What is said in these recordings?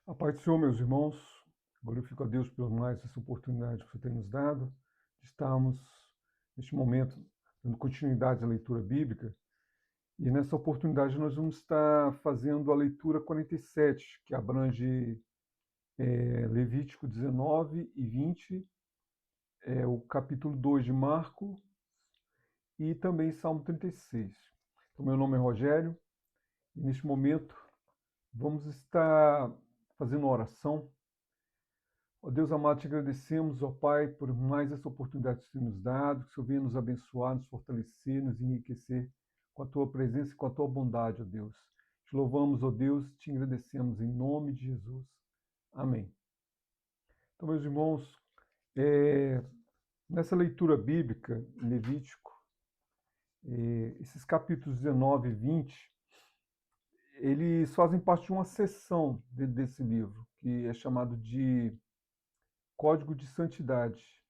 A paz do Senhor, meus irmãos, glorifico a Deus por mais essa oportunidade que você tem nos dado de estarmos, neste momento, dando continuidade à leitura bíblica. E nessa oportunidade nós vamos estar fazendo a leitura 47, que abrange Levítico 19 e 20, o capítulo 2 de Marcos e também Salmo 36. Então, meu nome é Rogério e neste momento vamos estar fazendo uma oração. Ó Deus amado, te agradecemos, ó Pai, por mais essa oportunidade que você nos dado, que o Senhor venha nos abençoar, nos fortalecer, nos enriquecer com a tua presença e com a tua bondade, ó Deus. Te louvamos, ó Deus, te agradecemos em nome de Jesus. Amém. Então, meus irmãos, nessa leitura bíblica, em Levítico, esses capítulos 19 e 20, eles fazem parte de uma seção desse livro, que é chamado de Código de Santidade.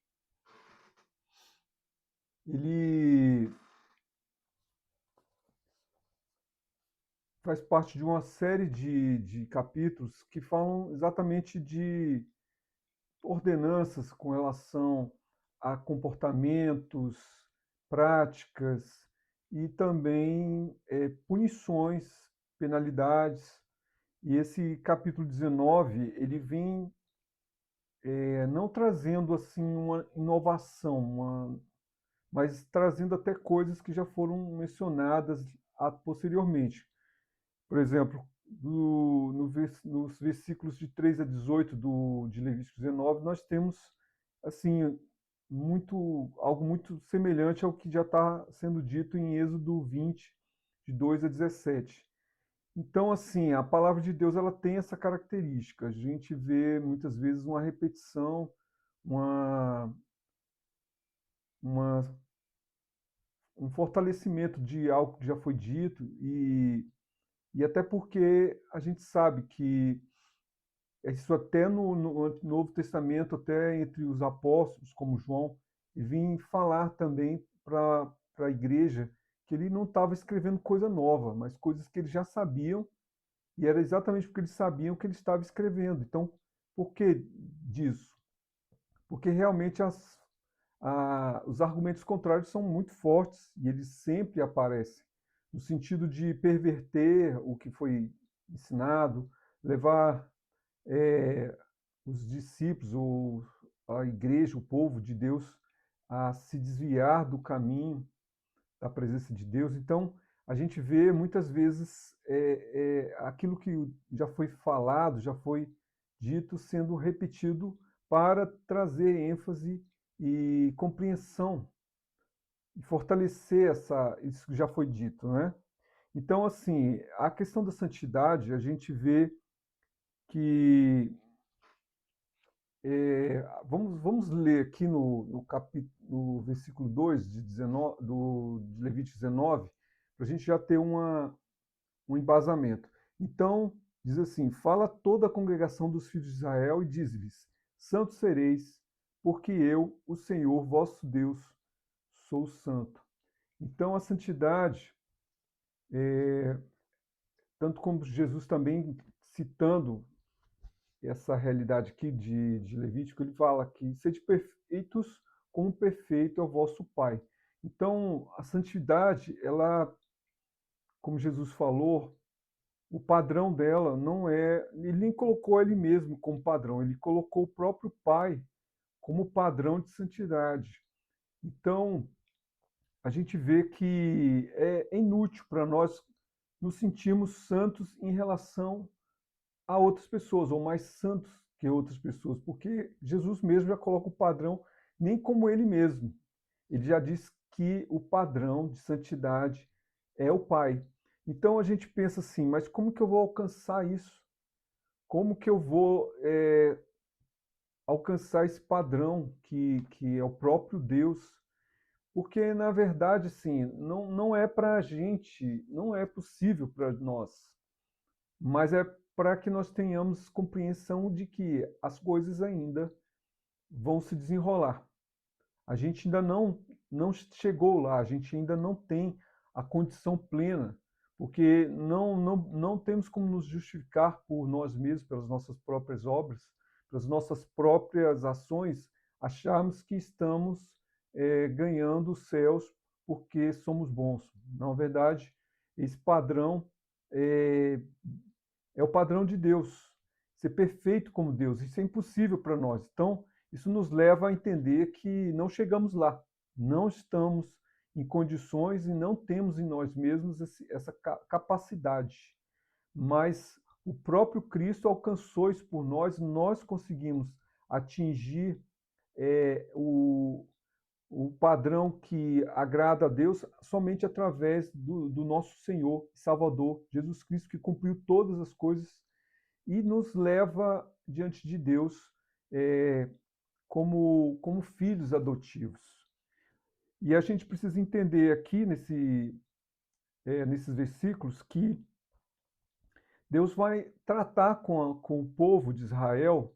Ele faz parte de uma série de capítulos que falam exatamente de ordenanças com relação a comportamentos, práticas e também punições, penalidades. E esse capítulo 19, ele vem não trazendo assim uma inovação, mas trazendo até coisas que já foram mencionadas posteriormente. Por exemplo, nos versículos de 3 a 18 de Levítico 19, nós temos assim algo muito semelhante ao que já está sendo dito em Êxodo 20, de 2 a 17. Então, assim, a palavra de Deus ela tem essa característica. A gente vê muitas vezes uma repetição, uma, uma, um fortalecimento de algo que já foi dito e até porque a gente sabe que isso até no Novo Testamento, até entre os apóstolos, como João, e vim falar também para a igreja que ele não estava escrevendo coisa nova, mas coisas que eles já sabiam, e era exatamente porque eles sabiam que ele estava escrevendo. Então, por que disso? Porque realmente os argumentos contrários são muito fortes e eles sempre aparecem, no sentido de perverter o que foi ensinado, levar é, os discípulos, a igreja, o povo de Deus, a se desviar do caminho da presença de Deus. Então, a gente vê muitas vezes aquilo que já foi falado, já foi dito, sendo repetido para trazer ênfase e compreensão e fortalecer isso que já foi dito, né? Então, assim, a questão da santidade, a gente vê que vamos ler aqui no versículo 2 de Levítico 19, para a gente já ter um embasamento. Então, diz assim: fala toda a congregação dos filhos de Israel e diz-lhes: santos sereis, porque eu, o Senhor vosso Deus, sou santo. Então, a santidade, tanto como Jesus também citando essa realidade aqui de Levítico, ele fala que sede perfeitos como perfeito é o vosso Pai. Então, a santidade, ela, como Jesus falou, o padrão dela não é. Ele nem colocou ele mesmo como padrão, ele colocou o próprio Pai como padrão de santidade. Então, a gente vê que é inútil para nós nos sentirmos santos em relação a outras pessoas, ou mais santos que outras pessoas, porque Jesus mesmo já coloca o padrão nem como ele mesmo. Ele já diz que o padrão de santidade é o Pai. Então a gente pensa assim, mas como que eu vou alcançar isso? Como que eu vou alcançar esse padrão que é o próprio Deus? Porque, na verdade, assim, não é para a gente, não é possível para nós, mas é para que nós tenhamos compreensão de que as coisas ainda vão se desenrolar. A gente ainda não chegou lá, a gente ainda não tem a condição plena, porque não temos como nos justificar por nós mesmos, pelas nossas próprias obras, pelas nossas próprias ações, acharmos que estamos ganhando os céus porque somos bons. Na verdade, esse padrão é, é o padrão de Deus, ser perfeito como Deus. Isso é impossível para nós. Então, isso nos leva a entender que não chegamos lá, não estamos em condições e não temos em nós mesmos essa capacidade. Mas o próprio Cristo alcançou isso por nós, nós conseguimos atingir o padrão que agrada a Deus somente através do nosso Senhor e Salvador, Jesus Cristo, que cumpriu todas as coisas e nos leva diante de Deus como filhos adotivos. E a gente precisa entender aqui nesses versículos que Deus vai tratar com o povo de Israel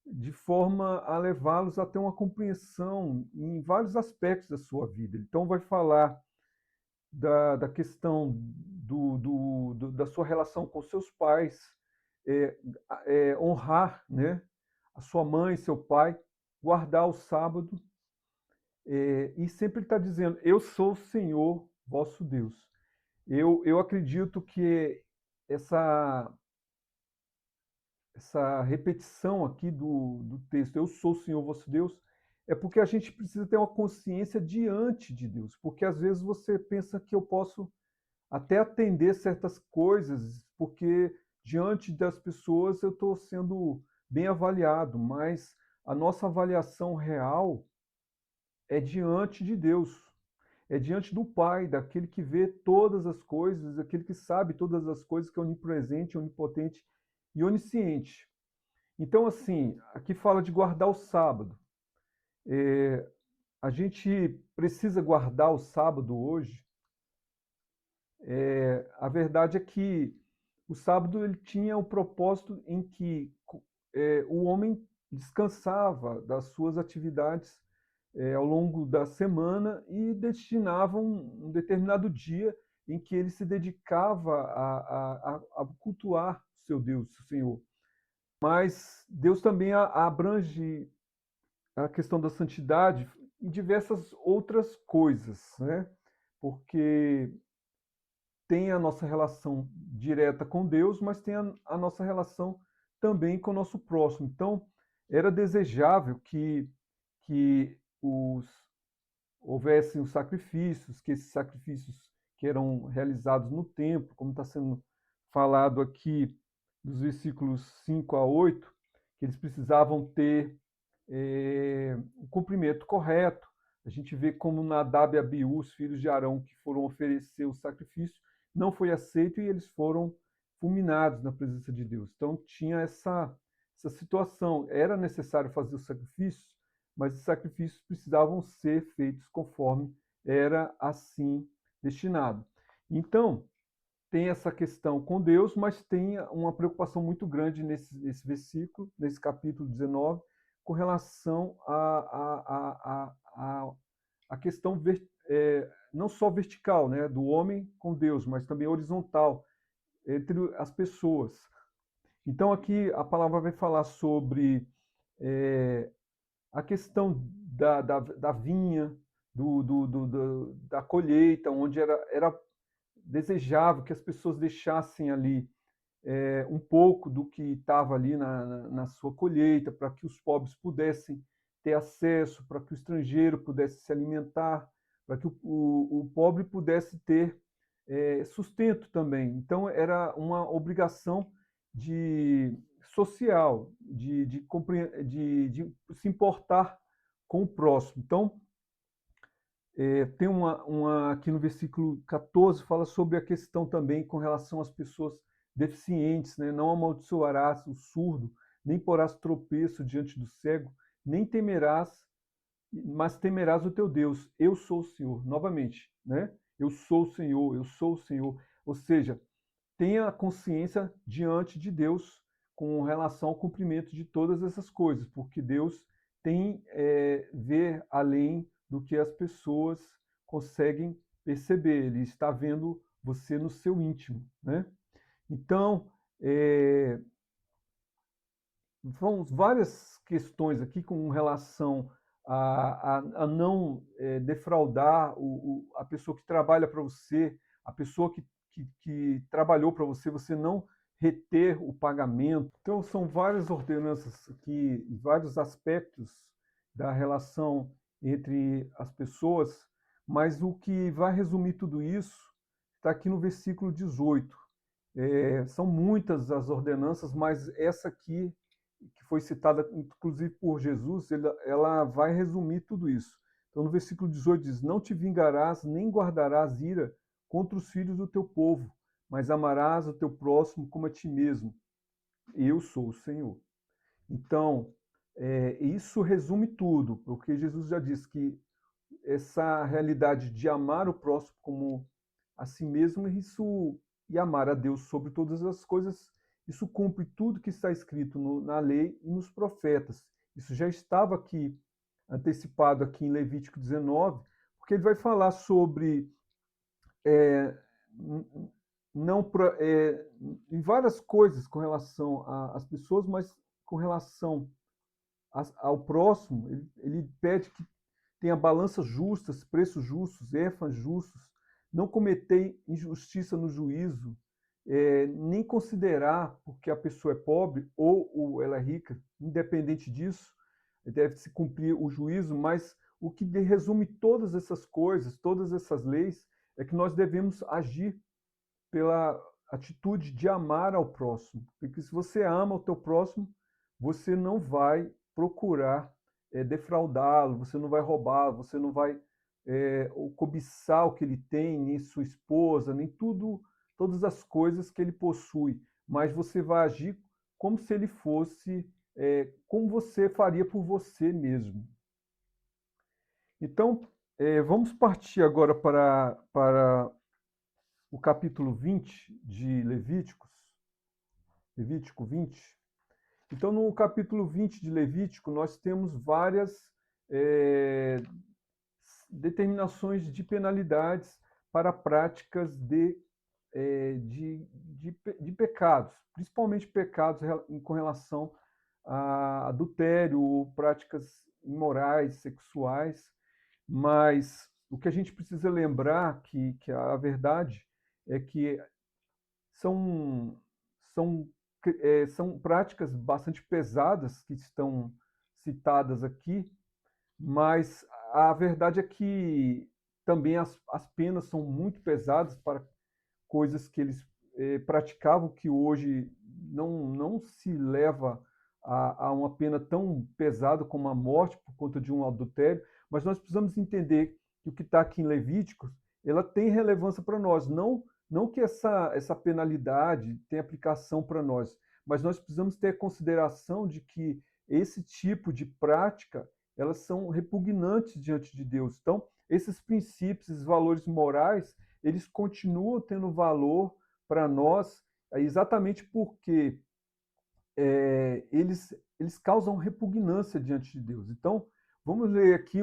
de forma a levá-los a ter uma compreensão em vários aspectos da sua vida. Então, vai falar da questão da sua relação com seus pais, honrar, né, a sua mãe, seu pai, guardar o sábado, e sempre ele está dizendo: Eu sou o Senhor vosso Deus. Eu acredito que essa, essa repetição aqui do texto, eu sou o Senhor vosso Deus, é porque a gente precisa ter uma consciência diante de Deus, porque às vezes você pensa que eu posso até atender certas coisas, porque diante das pessoas eu estou sendo bem avaliado, mas a nossa avaliação real é diante de Deus, é diante do Pai, daquele que vê todas as coisas, daquele que sabe todas as coisas, que é onipresente, onipotente e onisciente. Então, assim, aqui fala de guardar o sábado. A gente precisa guardar o sábado hoje. A verdade é que o sábado ele tinha o propósito em que o homem descansava das suas atividades ao longo da semana e destinava um determinado dia em que ele se dedicava a cultuar seu Deus, o Senhor. Mas Deus também abrange a questão da santidade em diversas outras coisas, né? Porque tem a nossa relação direta com Deus, mas tem a nossa relação também com o nosso próximo. Então, era desejável que houvessem os sacrifícios, que esses sacrifícios que eram realizados no templo, como está sendo falado aqui dos versículos 5 a 8, que eles precisavam ter o cumprimento correto. A gente vê como Nadab e Abiú, os filhos de Arão, que foram oferecer o sacrifício, não foi aceito e eles foram fulminados na presença de Deus. Então tinha essa situação. Era necessário fazer os sacrifícios, mas os sacrifícios precisavam ser feitos conforme era assim destinado. Então, tem essa questão com Deus, mas tem uma preocupação muito grande nesse versículo, nesse capítulo 19, com relação à questão não só vertical, né, do homem com Deus, mas também horizontal, entre as pessoas. Então, aqui a palavra vai falar sobre a questão da vinha, da colheita, onde era desejável que as pessoas deixassem ali um pouco do que estava ali na sua colheita, para que os pobres pudessem ter acesso, para que o estrangeiro pudesse se alimentar, para que o pobre pudesse ter sustento também. Então, era uma obrigação social, de se importar com o próximo. Então, tem aqui no versículo 14, fala sobre a questão também com relação às pessoas deficientes, né? Não amaldiçoarás o surdo, nem porás tropeço diante do cego, nem temerás, mas temerás o teu Deus. Eu sou o Senhor. Novamente, né? Eu sou o Senhor, eu sou o Senhor. Ou seja, tenha consciência diante de Deus com relação ao cumprimento de todas essas coisas, porque Deus tem ver além do que as pessoas conseguem perceber. Ele está vendo você no seu íntimo, né? Então, é, vão várias questões aqui com relação a não defraudar a pessoa que trabalha para você, a pessoa que trabalhou para você, você não reter o pagamento. Então, são várias ordenanças aqui, vários aspectos da relação entre as pessoas, mas o que vai resumir tudo isso está aqui no versículo 18. São muitas as ordenanças, mas essa aqui que foi citada inclusive por Jesus, ela vai resumir tudo isso. Então, no versículo 18 diz: Não te vingarás, nem guardarás ira contra os filhos do teu povo, mas amarás o teu próximo como a ti mesmo. Eu sou o Senhor. Então, isso resume tudo, porque Jesus já disse que essa realidade de amar o próximo como a si mesmo, isso e amar a Deus sobre todas as coisas, isso cumpre tudo que está escrito na lei e nos profetas. Isso já estava aqui antecipado aqui em Levítico 19, porque ele vai falar sobre é, não em várias coisas com relação às pessoas, mas com relação ao próximo, ele pede que tenha balanças justas, preços justos, éfas justos, não cometer injustiça no juízo, nem considerar porque a pessoa é pobre ou ela é rica, independente disso, deve-se cumprir o juízo, mas o que resume todas essas coisas, todas essas leis, é que nós devemos agir pela atitude de amar ao próximo. Porque se você ama o teu próximo, você não vai procurar defraudá-lo, você não vai roubá-lo, você não vai cobiçar o que ele tem, nem sua esposa, nem tudo, todas as coisas que ele possui, mas você vai agir como se ele fosse, como você faria por você mesmo. Então, vamos partir agora para o capítulo 20 de Levítico 20. Então, no capítulo 20 de Levítico, nós temos várias é, determinações de penalidades para práticas de pecados, principalmente pecados com relação a adultério ou práticas imorais, sexuais, mas o que a gente precisa lembrar que a verdade é que são, são, são práticas bastante pesadas que estão citadas aqui, mas a verdade é que também as penas são muito pesadas para coisas que eles praticavam que hoje não se leva a uma pena tão pesada como a morte por conta de um adultério, mas nós precisamos entender que o que está aqui em Levíticos, ela tem relevância para nós, não que essa penalidade tenha aplicação para nós, mas nós precisamos ter consideração de que esse tipo de prática, elas são repugnantes diante de Deus. Então, esses princípios, esses valores morais, eles continuam tendo valor para nós, exatamente porque eles causam repugnância diante de Deus. Então, vamos ler aqui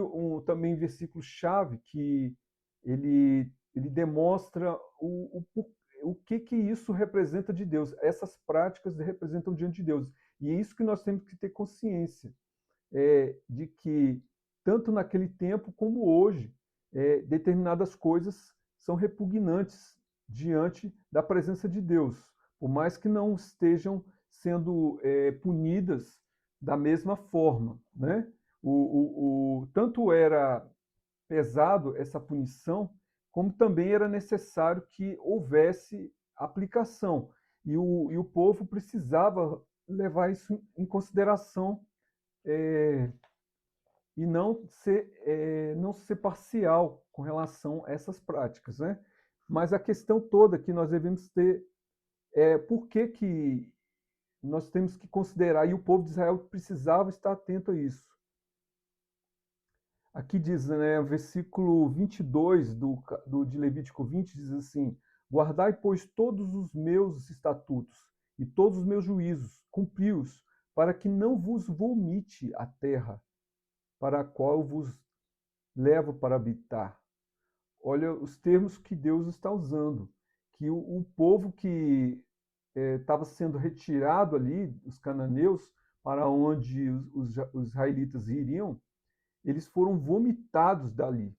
também versículo-chave que ele demonstra o que isso representa de Deus. Essas práticas representam diante de Deus. E é isso que nós temos que ter consciência, de que, tanto naquele tempo como hoje, determinadas coisas são repugnantes diante da presença de Deus, por mais que não estejam sendo punidas da mesma forma, né? Tanto era pesado essa punição, como também era necessário que houvesse aplicação. E o povo precisava levar isso em consideração e não ser parcial com relação a essas práticas, né? Mas a questão toda que nós devemos ter é por que nós temos que considerar, e o povo de Israel precisava estar atento a isso. Aqui diz, né, o versículo 22 de Levítico 20 diz assim: Guardai, pois, todos os meus estatutos e todos os meus juízos, cumpri-os, para que não vos vomite a terra para a qual vos levo para habitar. Olha os termos que Deus está usando. que o povo que estava sendo retirado ali, os cananeus, para onde os israelitas iriam, eles foram vomitados dali,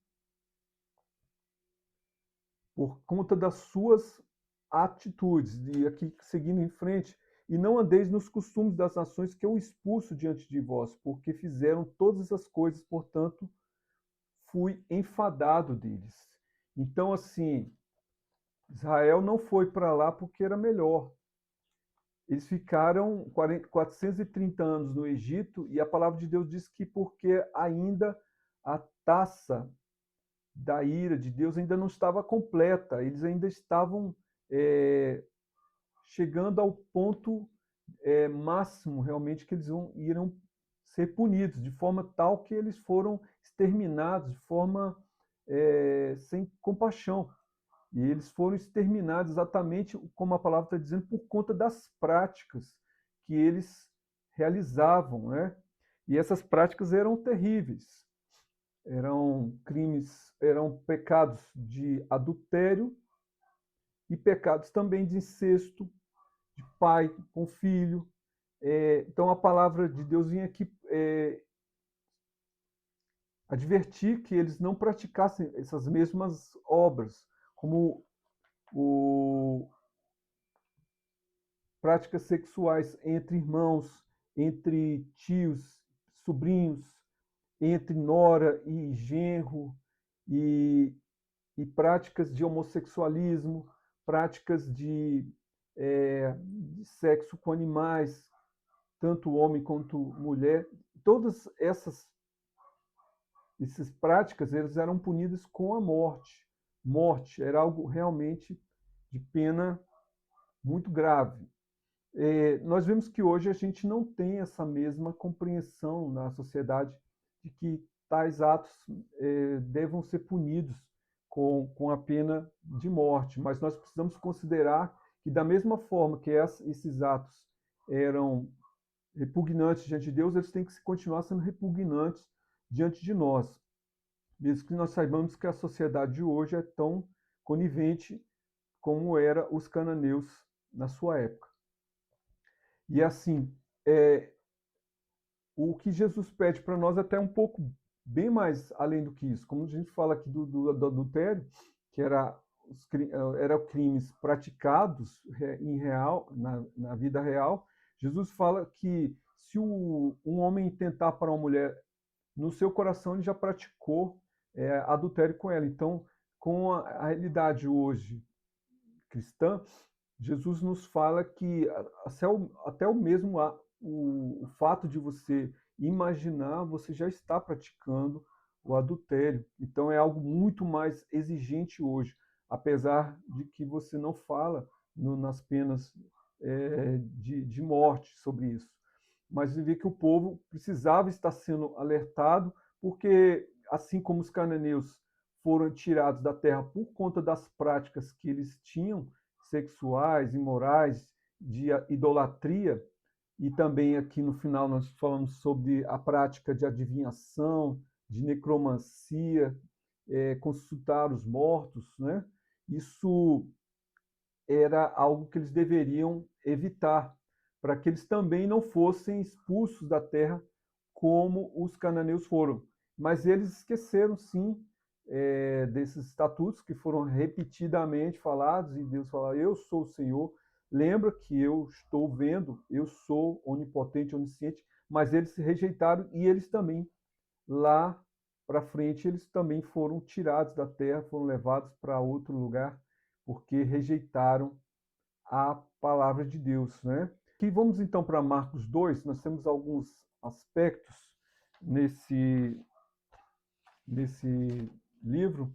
por conta das suas atitudes. E aqui, seguindo em frente, e não andeis nos costumes das nações que eu expulso diante de vós, porque fizeram todas essas coisas, portanto, fui enfadado deles. Então, assim, Israel não foi para lá porque era melhor. Eles ficaram 430 anos no Egito, e a palavra de Deus diz que porque ainda a taça da ira de Deus ainda não estava completa, eles ainda estavam chegando ao ponto máximo, realmente, que eles irão ser punidos, de forma tal que eles foram exterminados de forma sem compaixão. E eles foram exterminados exatamente como a palavra está dizendo, por conta das práticas que eles realizavam, né? E essas práticas eram terríveis. Eram crimes, eram pecados de adultério e pecados também de incesto, de pai com filho. Então a palavra de Deus vinha aqui advertir que eles não praticassem essas mesmas obras, como práticas sexuais entre irmãos, entre tios, sobrinhos, entre nora e genro, e, e práticas de homossexualismo, práticas de sexo com animais, tanto homem quanto mulher. Todas essas práticas eles eram punidas com a morte. Morte era algo realmente de pena muito grave. Nós vemos que hoje a gente não tem essa mesma compreensão na sociedade de que tais atos devam ser punidos com a pena de morte, mas nós precisamos considerar que, da mesma forma que esses atos eram repugnantes diante de Deus, eles têm que continuar sendo repugnantes diante de nós, mesmo que nós saibamos que a sociedade de hoje é tão conivente como era os cananeus na sua época. E assim, o que Jesus pede para nós é até um pouco bem mais além do que isso. Como a gente fala aqui do adultério, que eram crimes praticados em real, na vida real, Jesus fala que se um homem tentar para uma mulher, no seu coração ele já praticou adultério com ela. Então, com a realidade hoje cristã, Jesus nos fala que até o mesmo o fato de você imaginar, você já está praticando o adultério. Então é algo muito mais exigente hoje, apesar de que você não fala nas penas de morte sobre isso. Mas você vê que o povo precisava estar sendo alertado, porque assim como os cananeus foram tirados da terra por conta das práticas que eles tinham, sexuais, imorais, de idolatria, e também aqui no final nós falamos sobre a prática de adivinhação, de necromancia, consultar os mortos, né? Isso era algo que eles deveriam evitar, para que eles também não fossem expulsos da terra como os cananeus foram. Mas eles esqueceram, sim, desses estatutos que foram repetidamente falados, e Deus fala: eu sou o Senhor, lembra que eu estou vendo, eu sou onipotente, onisciente, mas eles se rejeitaram, e eles também, lá para frente, eles também foram tirados da terra, foram levados para outro lugar, porque rejeitaram a palavra de Deus, né? Aqui vamos então para Marcos 2, nós temos alguns aspectos nesse livro.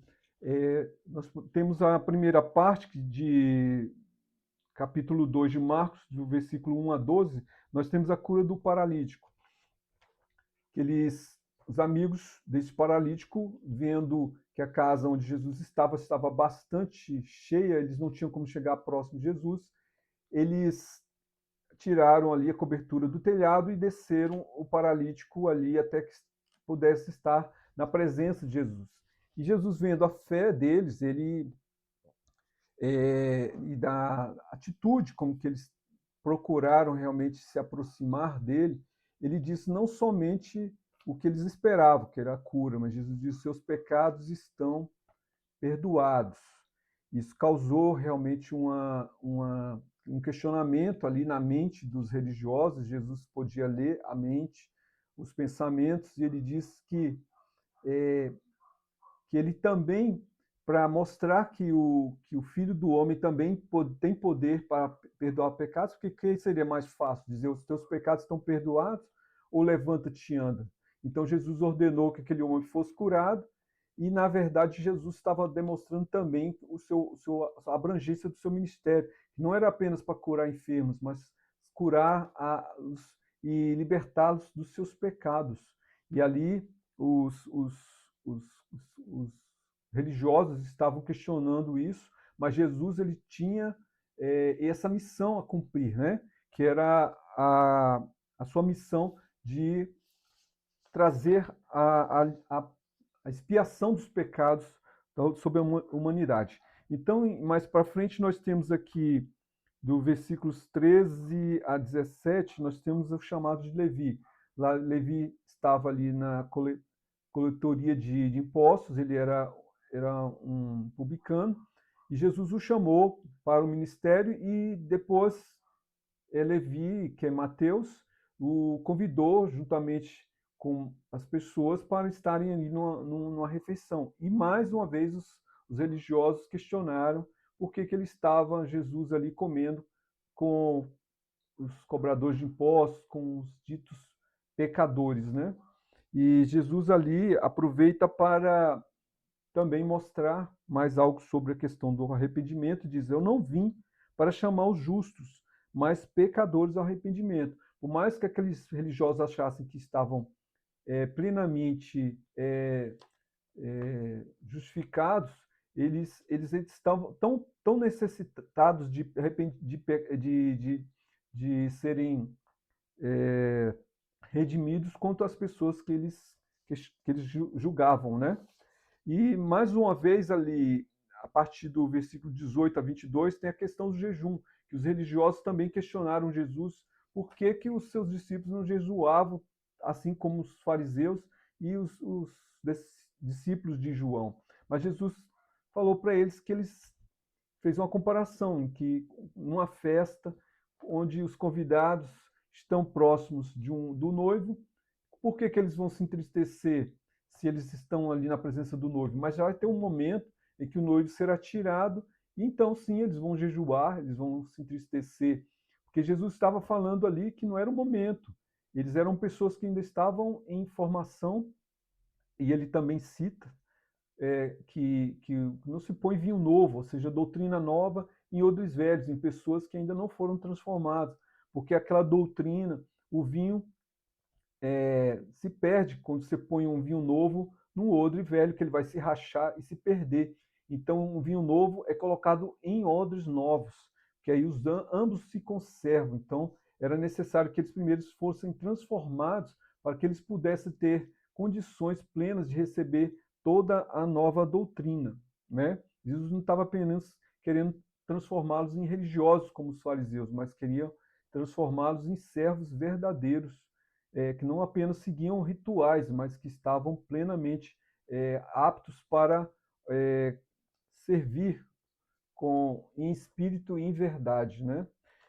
Nós temos a primeira parte de capítulo 2 de Marcos, do versículo 1 a 12, nós temos a cura do paralítico. Os amigos desse paralítico, vendo que a casa onde Jesus estava bastante cheia, eles não tinham como chegar próximo de Jesus, eles tiraram ali a cobertura do telhado e desceram o paralítico ali até que pudesse estar na presença de Jesus. E Jesus, vendo a fé deles, ele e da atitude como que eles procuraram realmente se aproximar dele, ele disse não somente o que eles esperavam, que era a cura, mas Jesus disse: seus pecados estão perdoados. Isso causou realmente um questionamento ali na mente dos religiosos. Jesus podia ler a mente, os pensamentos, e ele disse que ele também, para mostrar que o Filho do Homem também tem poder para perdoar pecados, porque que seria mais fácil dizer os teus pecados estão perdoados ou levanta-te e anda? Então Jesus ordenou que aquele homem fosse curado e, na verdade, Jesus estava demonstrando também a abrangência do seu ministério, que não era apenas para curar enfermos, mas curar e libertá-los dos seus pecados. E ali os, os religiosos estavam questionando isso, mas Jesus ele tinha essa missão a cumprir, né? Que era a sua missão de trazer a expiação dos pecados sobre a humanidade. Então, mais para frente, nós temos aqui, do versículos 13 a 17, nós temos o chamado de Levi. Lá, Levi estava ali na coletoria de impostos, ele era um publicano, e Jesus o chamou para o ministério e depois Levi, que é Mateus, o convidou juntamente com as pessoas para estarem ali numa refeição. E mais uma vez os religiosos questionaram por que ele estava, Jesus, ali comendo com os cobradores de impostos, com os ditos pecadores, né? E Jesus ali aproveita para também mostrar mais algo sobre a questão do arrependimento, diz: eu não vim para chamar os justos, mas pecadores ao arrependimento. Por mais que aqueles religiosos achassem que estavam plenamente justificados, eles estavam tão necessitados de serem redimidos quanto as pessoas que eles julgavam, né? E, mais uma vez, ali, a partir do versículo 18 a 22, tem a questão do jejum, que os religiosos também questionaram Jesus por que os seus discípulos não jejuavam, assim como os fariseus e os discípulos de João. Mas Jesus falou para eles que eles fez uma comparação em que, numa festa onde os convidados estão próximos do noivo, por que eles vão se entristecer se eles estão ali na presença do noivo? Mas já vai ter um momento em que o noivo será tirado, e então sim eles vão jejuar, eles vão se entristecer, porque Jesus estava falando ali que não era o momento. Eles eram pessoas que ainda estavam em formação, e ele também cita que não se põe vinho novo, ou seja, doutrina nova em odres velhos, em pessoas que ainda não foram transformadas, porque aquela doutrina, o vinho se perde quando você põe um vinho novo num odre velho, que ele vai se rachar e se perder. Então, o vinho novo é colocado em odres novos, que aí ambos se conservam. Então, era necessário que eles primeiros fossem transformados para que eles pudessem ter condições plenas de receber toda a nova doutrina, né? Jesus não estava apenas querendo transformá-los em religiosos como os fariseus, mas queria transformá-los em servos verdadeiros, que não apenas seguiam rituais, mas que estavam plenamente aptos para servir em espírito e em verdade, né?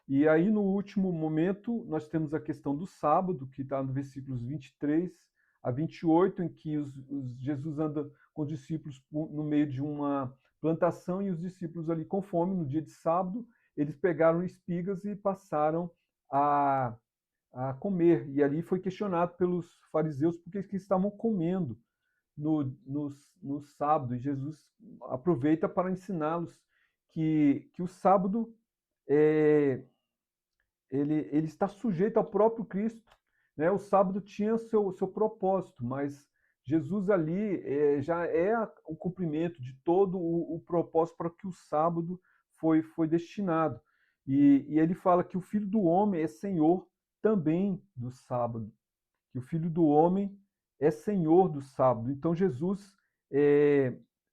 E aí, no último momento, nós temos a questão do sábado, que está no versículos 23 a 28, em que Jesus anda com os discípulos no meio de uma plantação, e os discípulos ali com fome, no dia de sábado, eles pegaram espigas e passaram a comer. E ali foi questionado pelos fariseus por que estavam comendo no sábado. E Jesus aproveita para ensiná-los que o sábado ele está sujeito ao próprio Cristo, né? O sábado tinha seu propósito, mas Jesus ali já é o cumprimento de todo o propósito para que o sábado foi destinado. E ele fala que o Filho do Homem é Senhor também do sábado, que o Filho do Homem é Senhor do sábado. Então Jesus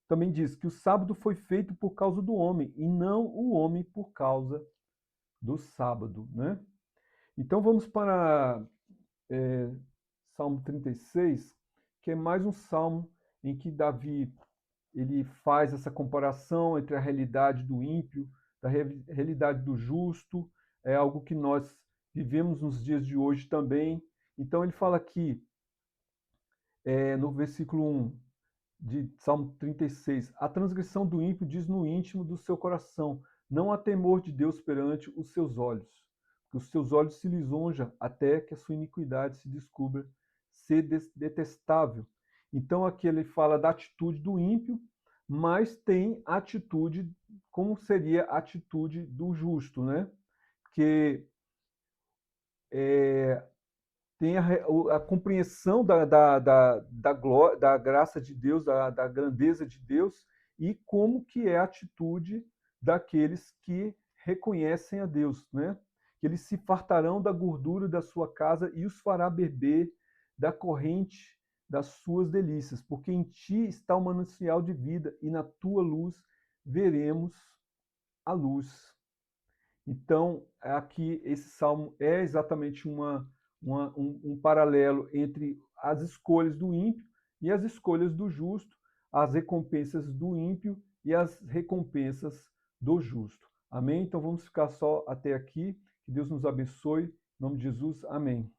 também diz que o sábado foi feito por causa do homem e não o homem por causa do sábado, né? Então vamos para Salmo 36, que é mais um salmo em que Davi ele faz essa comparação entre a realidade do ímpio, da realidade do justo, é algo que nós vivemos nos dias de hoje também. Então ele fala aqui, no versículo 1 de Salmo 36, a transgressão do ímpio diz no íntimo do seu coração, não há temor de Deus perante os seus olhos, que os seus olhos se lisonjam até que a sua iniquidade se descubra ser detestável. Então aqui ele fala da atitude do ímpio, mas tem a atitude, como seria a atitude do justo, né? Que tem a compreensão da graça de Deus, da grandeza de Deus, e como que é a atitude daqueles que reconhecem a Deus, né? Que eles se fartarão da gordura da sua casa e os fará beber da corrente das suas delícias, porque em ti está o manancial de vida e na tua luz veremos a luz. Então, aqui esse salmo é exatamente um paralelo entre as escolhas do ímpio e as escolhas do justo, as recompensas do ímpio e as recompensas do justo. Amém? Então vamos ficar só até aqui. Que Deus nos abençoe. Em nome de Jesus, amém.